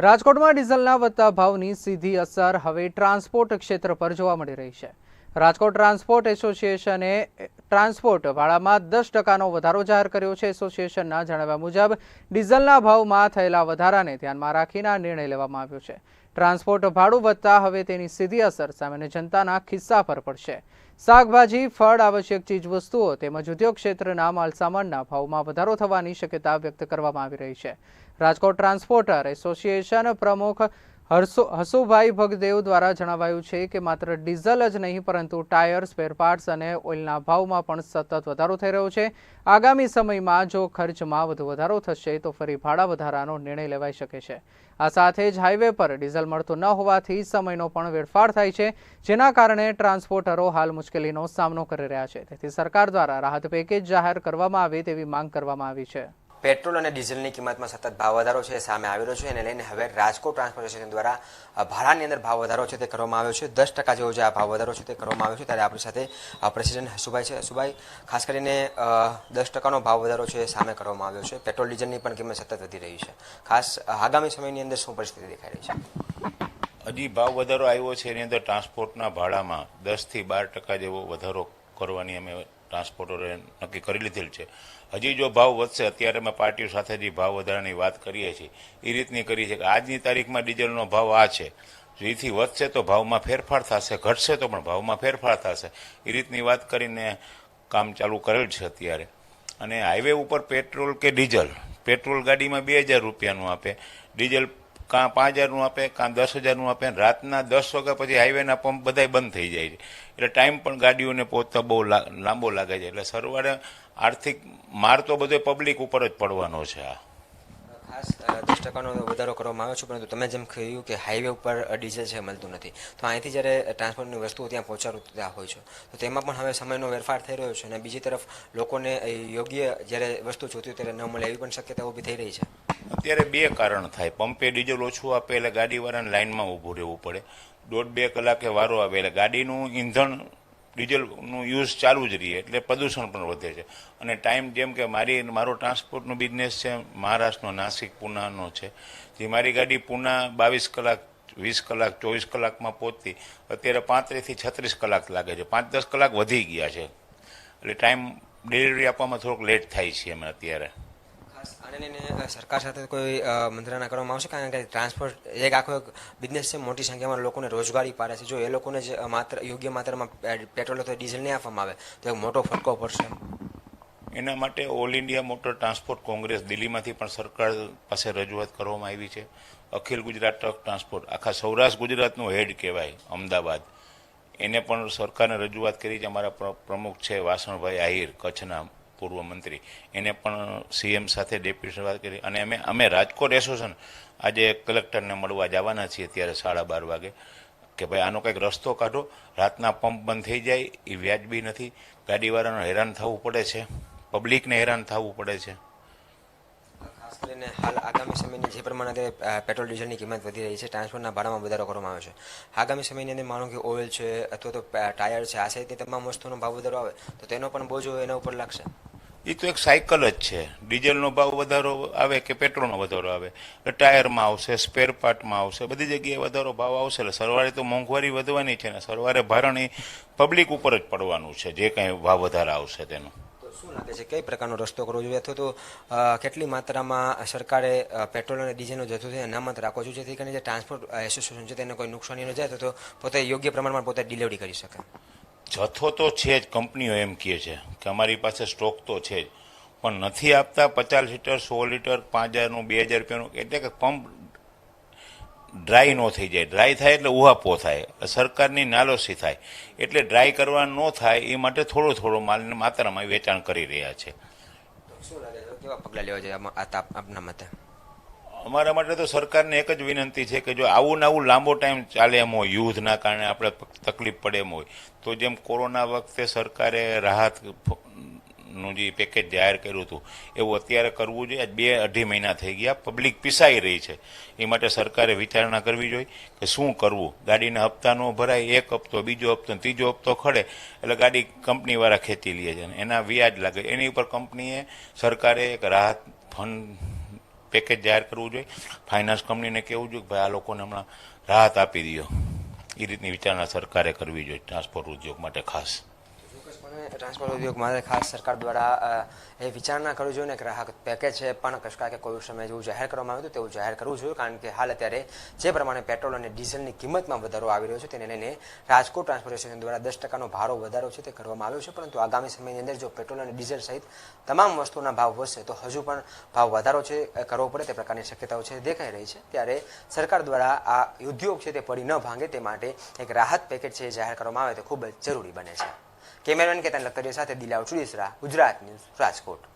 રાજકોટમાં ડીઝલના વધતા ભાવની સીધી અસર હવે ટ્રાન્સપોર્ટ ક્ષેત્ર પર જોવા મળી રહી છે। રાજકોટ ટ્રાન્સપોર્ટ એસોસિએશને ટ્રાન્સપોર્ટ ભાડામાં 10%નો વધારો જાહેર કર્યો છે। એસોસિએશનના જણાવ્યા મુજબ ડીઝલના ભાવમાં થયેલા વધારાને ધ્યાનમાં રાખીને આ નિર્ણય લેવામાં આવ્યો છે। ટ્રાન્સપોર્ટ ભાડું વધતા હવે તેની સીધી અસર સામાન્ય જનતાના ખિસ્સા પર પડશે। શાકભાજી, ફળ, આવશ્યક ચીજવસ્તુઓ તેમજ ઉદ્યોગ ક્ષેત્રના માલસામાનના ભાવમાં વધારો થવાની શક્યતા વ્યક્ત કરવામાં આવી રહી છે। રાજકોટ ટ્રાન્સપોર્ટર એસોસિએશન પ્રમુખ હસુભાઈ ભગદેવ દ્વારા જણાવાયું છે કે માત્ર ડીઝલ જ નહીં પરંતુ ટાયર, સ્પેર પાર્ટ્સ અને ઓઇલના ભાવમાં પણ સતત વધારો થઈ રહ્યો છે। આગામી સમયમાં જો ખર્ચમાં વધુ વધારો થશે તો ફરી ભાડા વધારાનો નિર્ણય લેવાઈ શકે છે। આ સાથે જ હાઈવે પર ડીઝલ મળતું ન હોવાથી સમયનો પણ વેડફાટ થાય છે, જેના કારણે ટ્રાન્સપોર્ટરો હાલ મુશ્કેલીનો સામનો કરી રહ્યા છે। તેથી સરકાર દ્વારા રાહત પેકેજ જાહેર કરવામાં આવે તેવી માંગ કરવામાં આવી છે। પેટ્રોલ અને ડીઝલની કિંમતમાં સતત ભાવ વધારો છે સામે આવી રહ્યો છે, એને લઈને હવે રાજકોટ ટ્રાન્સપોર્ટ એસોસિએશન દ્વારા ભાડાની અંદર ભાવ વધારો છે તે કરવામાં આવ્યો છે। 10% જેવો જે આ ભાવ વધારો છે તે કરવામાં આવ્યો છે। ત્યારે આપણી સાથે પ્રેસિડેન્ટ હસુભાઈ છે। હસુભાઈ, ખાસ કરીને 10%નો ભાવ વધારો છે સામે કરવામાં આવ્યો છે। પેટ્રોલ ડીઝલની પણ કિંમત સતત વધી રહી છે। ખાસ આગામી સમયની અંદર શું પરિસ્થિતિ દેખાઈ રહી છે? હજી ભાવ વધારો આવ્યો છે એની અંદર ટ્રાન્સપોર્ટના ભાડામાં 10 થી 12% જેવો વધારો કરવાની અમે ટ્રાન્સપોર્ટરોએ નક્કી કરી લીધેલ છે। હજી જો ભાવ વધશે, અત્યારે અમે પાર્ટીઓ સાથે જે ભાવ વધારાની વાત કરીએ છીએ એ રીતની કરી છે કે આજની તારીખમાં ડીઝલનો ભાવ આ છે, જો એથી વધશે તો ભાવમાં ફેરફાર થશે, ઘટશે તો પણ ભાવમાં ફેરફાર થશે, એ રીતની વાત કરીને કામ ચાલુ કરેલ છે અત્યારે। અને હાઈવે ઉપર પેટ્રોલ કે ડીઝલ, પેટ્રોલ ગાડીમાં 2000 રૂપિયાનું આપે, ડીઝલ કાં 5000નું આપે, કાં 10,000નું આપે। રાતના 10 વાગ્યા પછી હાઈવેના પંપ બધાય બંધ થઈ જાય છે, એટલે ટાઈમ પણ ગાડીઓને પહોંચતા બહુ લાંબો લાગે છે। એટલે સરવાળે આર્થિક માર તો બધો પબ્લિક ઉપર જ પડવાનો છે। આ ખાસ 10%નો વધારો કરવામાં આવ્યો છે, પરંતુ તમે જેમ કહ્યું કે હાઈવે ઉપર ડીઝલ છે મળતું નથી, તો અહીંથી જ્યારે ટ્રાન્સપોર્ટની વસ્તુઓ ત્યાં પહોંચાડતા હોય છે તો તેમાં પણ હવે સમયનો વેરફાર થઈ રહ્યો છે, અને બીજી તરફ લોકોને યોગ્ય જ્યારે વસ્તુ જોતી ત્યારે ન મળે એવી પણ શક્યતા ઊભી થઈ રહી છે। અત્યારે બે કારણ થાય, પંપે ડીઝલ ઓછું આપે એટલે ગાડીવાળાને લાઇનમાં ઊભું રહેવું પડે, 1.5-2 કલાકે વારો આવે એટલે ગાડીનું ઈંધણ ડીઝલનું યુઝ ચાલુ જ રહીએ એટલે પ્રદૂષણ પણ વધે છે। અને ટાઈમ જેમ કે મારો ટ્રાન્સપોર્ટનો બિઝનેસ છે મહારાષ્ટ્રનો, નાસિક, પૂનાનો છે, જે મારી ગાડી પૂના 22 કલાક, 20 કલાક, 24 કલાકમાં પહોંચતી, અત્યારે 35 થી 36 કલાક લાગે છે, 5-10 કલાક વધી ગયા છે। એટલે ટાઈમ ડિલિવરી આપવામાં થોડોક લેટ થાય છે અમે અત્યારે। આને લઈને સરકાર સાથે કોઈ મંત્રણા કરવામાં આવશે, કારણ કે ટ્રાન્સપોર્ટ એક આખો એક બિઝનેસ છે, મોટી સંખ્યામાં લોકોને રોજગારી પાડે છે। જો એ લોકોને જ માત્ર યોગ્ય માત્રામાં પેટ્રોલ અથવા ડીઝલ નહીં આપવામાં આવે તો એક મોટો ફટકો પડશે। એના માટે all India motor transport congress દિલ્હીમાંથી પણ સરકાર પાસે રજૂઆત કરવામાં આવી છે। અખિલ ગુજરાત ટ્રક ટ્રાન્સપોર્ટ, આખા સૌરાષ્ટ્ર ગુજરાતનું હેડ કહેવાય અમદાવાદ, એને પણ સરકારને રજૂઆત કરી છે। અમારા પ્રમુખ છે વાસણભાઈ આહિર, કચ્છના પૂર્વ મંત્રી, એને પણ સીએમ સાથે ડેપ્યુટી વાત કરી। અને અમે રાજકોટ એસોસિએશન આજે કલેક્ટરને મળવા જવાના છીએ અત્યારે 12:30 વાગે કે ભાઈ આનો કંઈક રસ્તો કાઢો, રાતના પંપ બંધ થઈ જાય એ વ્યાજબી નથી, ગાડીવાળાને હેરાન થવું પડે છે, પબ્લિકને હેરાન થવું પડે છે। ખાસ કરીને હાલ આગામી સમયની જે પ્રમાણે પેટ્રોલ ડીઝલની કિંમત વધી રહી છે, ટ્રાન્સપોર્ટના ભાડામાં વધારો કરવામાં આવ્યો છે, આગામી સમયની અંદર માનો કે ઓઇલ છે અથવા તો ટાયર છે, આ સહિતની તમામ વસ્તુનો ભાવ વધારો આવે તો તેનો પણ બોજો એના ઉપર લાગશે। એ તો એક સાયકલ જ છે, ડીઝલનો ભાવ વધારો આવે કે પેટ્રોલનો વધારો આવે એટલે ટાયરમાં આવશે, સ્પેર પાર્ટમાં આવશે, બધી જગ્યાએ વધારો ભાવ આવશે, એટલે સરવાળે તો મોંઘવારી વધવાની છે ને સરવાળે ભારણ એ પબ્લિક ઉપર જ પડવાનું છે જે કાંઈ ભાવ વધારા આવશે તેનું। શું લાગે છે કઈ પ્રકારનો રસ્તો કરવો જોઈએ, અથવા તો કેટલી માત્રામાં સરકારે પેટ્રોલ અને ડીઝલનો જથ્થો છે અનામત રાખવો જોઈએ, જેથી કરીને જે ટ્રાન્સપોર્ટ એસોસિએશન છે તેને કોઈ નુકસાની ન જાય તો પોતે યોગ્ય પ્રમાણમાં પોતે ડિલિવરી કરી શકે? જથ્થો તો છે જ, કંપનીઓ એમ કહે છે કે અમારી પાસે સ્ટોક તો છે જ, પણ નથી આપતા। 50 લીટર, 100 લીટર, 5000નું, 2000 રૂપિયાનું, એટલે કે પંપ ડ્રાય ન થઈ જાય, ડ્રાય થાય એટલે ઉહાપો થાય, સરકારની નાલોસી થાય, એટલે ડ્રાય કરવા ન થાય એ માટે થોડો માલની માત્રામાં વેચાણ કરી રહ્યા છે। શું લાગે છે કેવા પગલાં લેવા જોઈએ આપના મતે? અમારા માટે તો સરકારને એક જ વિનંતી છે કે જો આવું લાંબો ટાઈમ ચાલે એમ હોય, યુદ્ધના કારણે આપણે તકલીફ પડે એમ હોય, તો જેમ કોરોના વખતે સરકારે રાહતનું જે પેકેજ જાહેર કર્યું હતું એવું અત્યારે કરવું જોઈએ। 2-2.5 મહિના થઈ ગયા, પબ્લિક પીસાઈ રહી છે, એ માટે સરકારે વિચારણા કરવી જોઈએ કે શું કરવું। ગાડીના હપ્તા ન ભરાય, એક હપ્તો, બીજો હપ્તો, ત્રીજો હપ્તો ખડે એટલે ગાડી કંપનીવાળા ખેંચી લે છે, એના વ્યાજ લાગે, એની ઉપર કંપનીએ, સરકારે એક રાહત ફંડ પેકેજ જાહેર કરવું જોઈએ. ફાઇનાન્સ કંપનીને કહેવું જોઈએ કે ભાઈ આ લોકોને હમણાં રાહત આપી દો. એ રીતની વિચારણા સરકારે કરવી જોઈએ ટ્રાન્સપોર્ટ ઉદ્યોગ માટે ખાસ. ટ્રાન્સપોર્ટ ઉદ્યોગ માટે ખાસ સરકાર દ્વારા એ વિચારણા કરવી જોઈએ ને કે રાહત પેકેજ છે પણ કશકા કે કોઈ સમય જેવું જાહેર કરવામાં આવ્યું હતું તેવું જાહેર કરવું જોઈએ, કારણ કે હાલ અત્યારે જે પ્રમાણે પેટ્રોલ અને ડીઝલની કિંમતમાં વધારો આવી રહ્યો છે તેને લઈને રાજકોટ ટ્રાન્સપોર્ટેશન દ્વારા 10% ભાડો વધારો છે તે કરવામાં આવ્યો છે. પરંતુ આગામી સમયની અંદર જો પેટ્રોલ અને ડીઝલ સહિત તમામ વસ્તુના ભાવ વધશે તો હજુ પણ ભાવ વધારો છે કરવો પડે તે પ્રકારની શક્યતાઓ છે દેખાઈ રહી છે. ત્યારે સરકાર દ્વારા આ ઉદ્યોગ છે તે પડી ન ભાંગે તે માટે એક રાહત પેકેજ છે જાહેર કરવામાં આવે તે ખૂબ જ જરૂરી બને છે. કેમેરામેન કેતન લખતરિયા સાથે દિલાવ ચુડીસરા, ગુજરાત ન્યૂઝ, રાજકોટ.